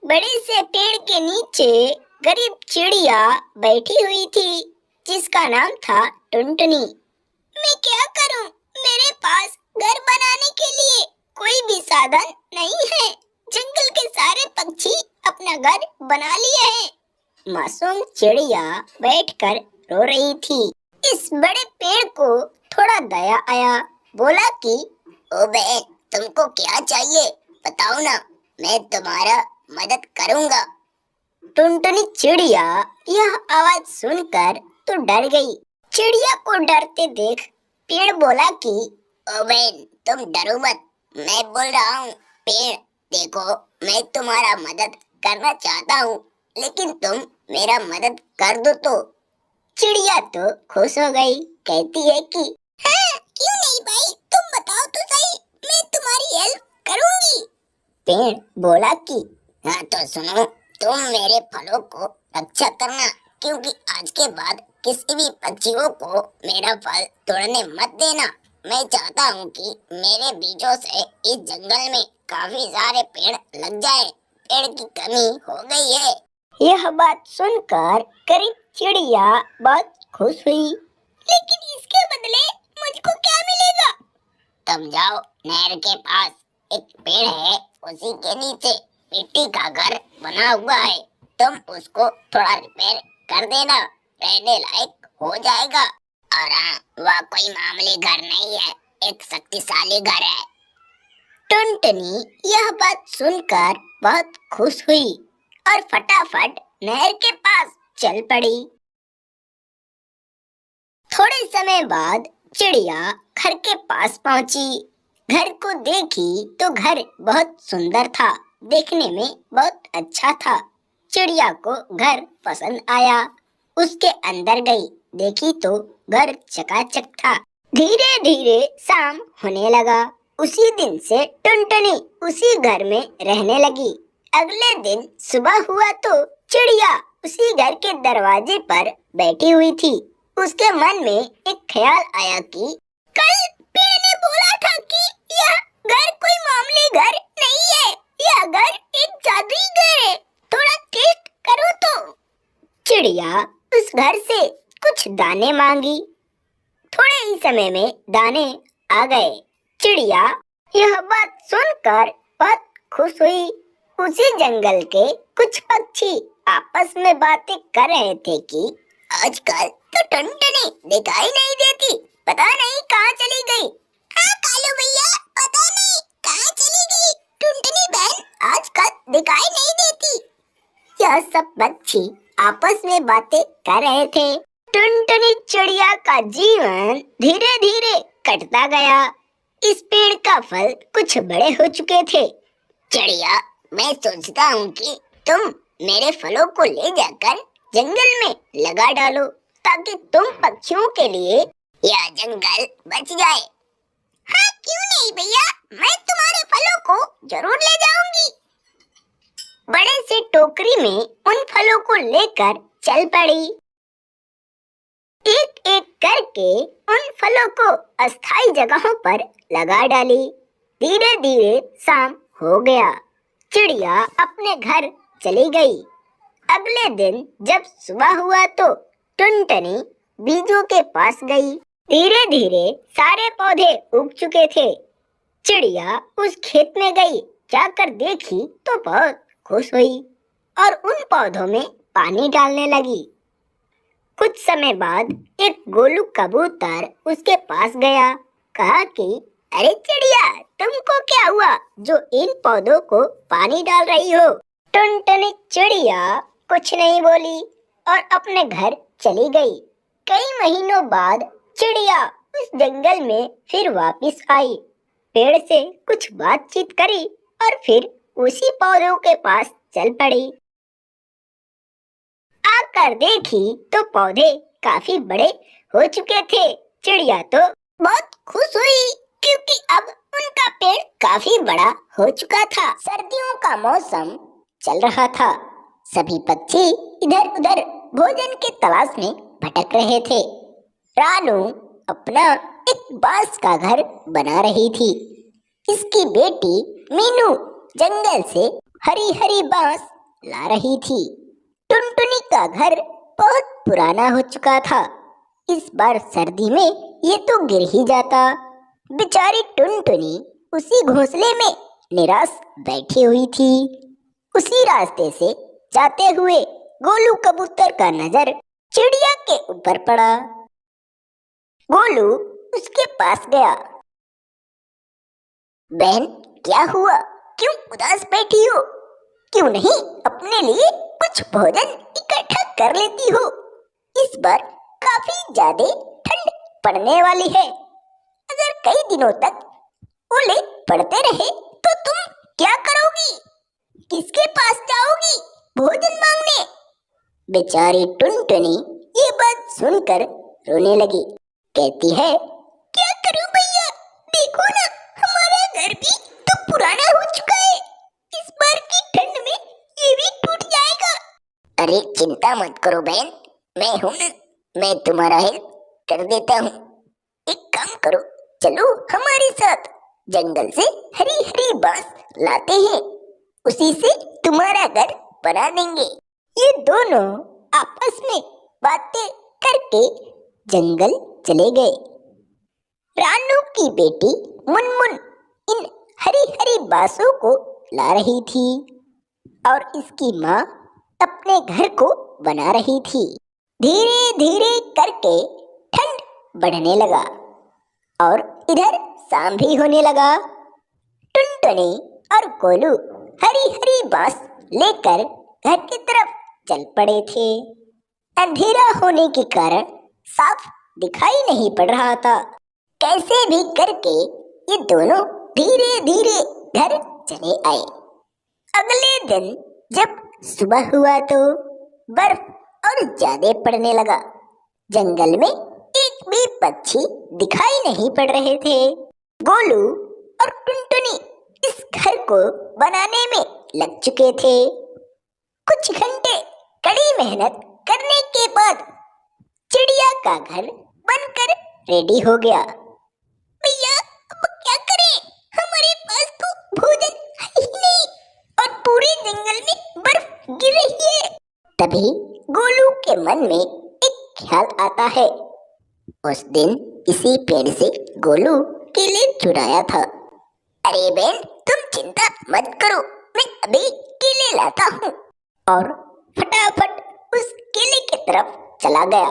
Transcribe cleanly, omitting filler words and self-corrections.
बड़े से पेड़ के नीचे गरीब चिड़िया बैठी हुई थी जिसका नाम था टुनटुनी। मैं क्या करूं? मेरे पास घर बनाने के लिए कोई भी साधन नहीं है। जंगल के सारे पक्षी अपना घर बना लिए हैं। मासूम चिड़िया बैठकर रो रही थी। इस बड़े पेड़ को थोड़ा दया आया, बोला कि ओ बहन, तुमको क्या चाहिए बताओ ना, मैं तुम्हारा मदद करूंगा। टुनटुनी चिड़िया यह आवाज सुनकर तो डर गई। चिड़िया को डरते देख पेड़ बोला कि ओ बहन, तुम डरो मत, मैं बोल रहा हूँ। पेड़ देखो, मैं तुम्हारा मदद करना चाहता हूँ, लेकिन तुम मेरा मदद कर दो तो। चिड़िया तो खुश हो गई, कहती है कि हाँ, क्यों नहीं भाई, तुम बताओ तो सही, मैं तुम्हारी हेल्प करूंगी। पेड़ बोला कि हाँ तो सुनो, तुम मेरे फलों को रक्षा करना, क्योंकि आज के बाद किसी भी पक्षियों को मेरा फल तोड़ने मत देना। मैं चाहता हूँ कि मेरे बीजों से इस जंगल में काफी सारे पेड़ लग जाएं। पेड़ की कमी हो गई है। यह बात सुनकर गरीब चिड़िया बहुत खुश हुई। लेकिन इसके बदले मुझको क्या मिलेगा? तुम जाओ, नहर के पास एक पेड़ है, उसी के नीचे मिट्टी का घर बना हुआ है। तुम उसको थोड़ा रिपेयर कर देना, रहने लायक हो जाएगा। और हाँ, वह कोई मामूली घर नहीं है, एक शक्तिशाली घर है। टुनटुनी यह बात सुनकर बहुत खुश हुई और फटाफट नहर के पास चल पड़ी। थोड़े समय बाद चिड़िया घर के पास पहुंची। घर को देखी तो घर बहुत सुंदर था, देखने में बहुत अच्छा था। चिड़िया को घर पसंद आया। उसके अंदर गई, देखी तो घर चकाचक था। धीरे धीरे शाम होने लगा। उसी दिन से टुनटुनी उसी घर में रहने लगी। अगले दिन सुबह हुआ तो चिड़िया उसी घर के दरवाजे पर बैठी हुई थी। उसके मन में एक ख्याल आया कि कल पेड़ ने बोला था कि यह घर कोई मामूली घर नहीं है, यह घर एक जादुई घर है, थोड़ा टेस्ट करो तो। चिड़िया उस घर से कुछ दाने मांगी। थोड़े ही समय में दाने आ गए। चिड़िया यह बात सुनकर बहुत खुश हुई। उसी जंगल के कुछ पक्षी आपस में बातें कर रहे थे कि आजकल तो टुनटुनी दिखाई नहीं देती, पता नहीं कहाँ चली गई। हाँ कालू भैया, पता नहीं कहाँ चली गई टुनटुनी बहन, आजकल दिखाई नहीं देती। यह सब पक्षी आपस में बातें कर रहे थे। टुनटुनी चिड़िया का जीवन धीरे धीरे कटता गया। इस पेड़ का फल कुछ बड़े हो चुके थे। चिड़िया, मैं सोचता हूँ कि तुम मेरे फलों को ले जाकर जंगल में लगा डालो, ताकि तुम पक्षियों के लिए यह जंगल बच जाए। हाँ क्यों नहीं भैया, मैं तुम्हारे फलों को जरूर ले जाऊंगी। बड़े से टोकरी में उन फलों को लेकर चल पड़ी। एक एक करके उन फलों को अस्थायी जगहों पर लगा डाली। धीरे धीरे शाम हो गया। चिड़िया अपने घर चली गई। अगले दिन जब सुबह हुआ तो टुनटुनी बीजों के पास गई। धीरे धीरे सारे पौधे उग चुके थे। चिड़िया उस खेत में गई, जाकर देखी तो बहुत खुश हुई और उन पौधों में पानी डालने लगी। कुछ समय बाद एक गोलू कबूतर उसके पास गया। कहा कि अरे चिड़िया, तुमको क्या हुआ जो इन पौधों को पानी डाल रही हो? टुनटुनी चिड़िया कुछ नहीं बोली और अपने घर चली गई। कई महीनों बाद चिड़िया उस जंगल में फिर वापस आई। पेड़ से कुछ बातचीत करी और फिर उसी पौधों के पास चल पड़ी। आकर देखी तो पौधे काफी बड़े हो चुके थे। चिड़िया तो बहुत खुश हुई, क्योंकि अब उनका पेड़ काफी बड़ा हो चुका था। सर्दियों का मौसम चल रहा था। सभी पक्षी इधर उधर भोजन की तलाश में भटक रहे थे। रानू अपना एक बांस का घर बना रही थी। इसकी बेटी मीनू जंगल से हरी हरी बांस ला रही थी। टुनटुनी का घर बहुत पुराना हो चुका था। इस बार सर्दी में ये तो गिर ही जाता। बेचारी टुनटुनी उसी घोंसले में निराश बैठी हुई थी। उसी रास्ते से जाते हुए गोलू कबूतर का नजर चिड़िया के ऊपर पड़ा। गोलू उसके पास गया। बहन, क्या हुआ? क्यों उदास बैठी हो? क्यों नहीं अपने लिए कुछ भोजन इकट्ठा कर लेती हो? इस बार काफी ज्यादा ठंड पड़ने वाली है। अगर कई दिनों तक ओले पड़ते रहे तो तुम क्या करोगी? किसके पास जाओगी भोजन मांगने? बेचारी टुनटुनी ये बात सुनकर रोने लगी। कहती है, क्या करूं भैया, देखो ना, हमारा घर भी तो पुराना हो चुका है। इस बार की ठंड में ये भी टूट जाएगा। अरे चिंता मत करो बहन, मैं हूं ना, मैं तुम्हारा हेल्प कर देता हूँ। एक काम करो, चलो हमारे साथ जंगल से हरी हरी बांस लाते हैं, उसी से तुम्हारा घर बना देंगे। ये दोनों आपस में बातें करके जंगल चले गए। रानू की बेटी मुनमुन इन हरी हरी बांसों को ला रही थी और इसकी माँ अपने घर को बना रही थी। धीरे धीरे करके ठंड बढ़ने लगा और इधर शाम भी होने लगा। टुनटुनी और गोलू हरी हरी बांस लेकर घर की तरफ चल पड़े थे। अंधेरा होने के कारण साफ दिखाई नहीं पड़ रहा था। कैसे भी करके ये दोनों धीरे धीरे घर चले आए। अगले दिन जब सुबह हुआ तो बर्फ और ज्यादा पड़ने लगा। जंगल में एक भी पक्षी दिखाई नहीं पड़ रहे थे। गोलू और टुनटुनी इस घर को बनाने में लग चुके थे। कुछ घंटे कड़ी मेहनत करने के बाद चिड़िया का घर बनकर रेडी हो गया। भैया, अब क्या करें? हमारे पास तो भोजन है ही नहीं और पूरे जंगल में बर्फ गिर रही है। तभी गोलू के मन में एक ख्याल आता है। उस दिन इसी पेड़ से गोलू केले चुराया था। अरे बहन, तुम चिंता मत करो, मैं अभी केले लाता हूँ। और फटाफट उस केले की तरफ चला गया।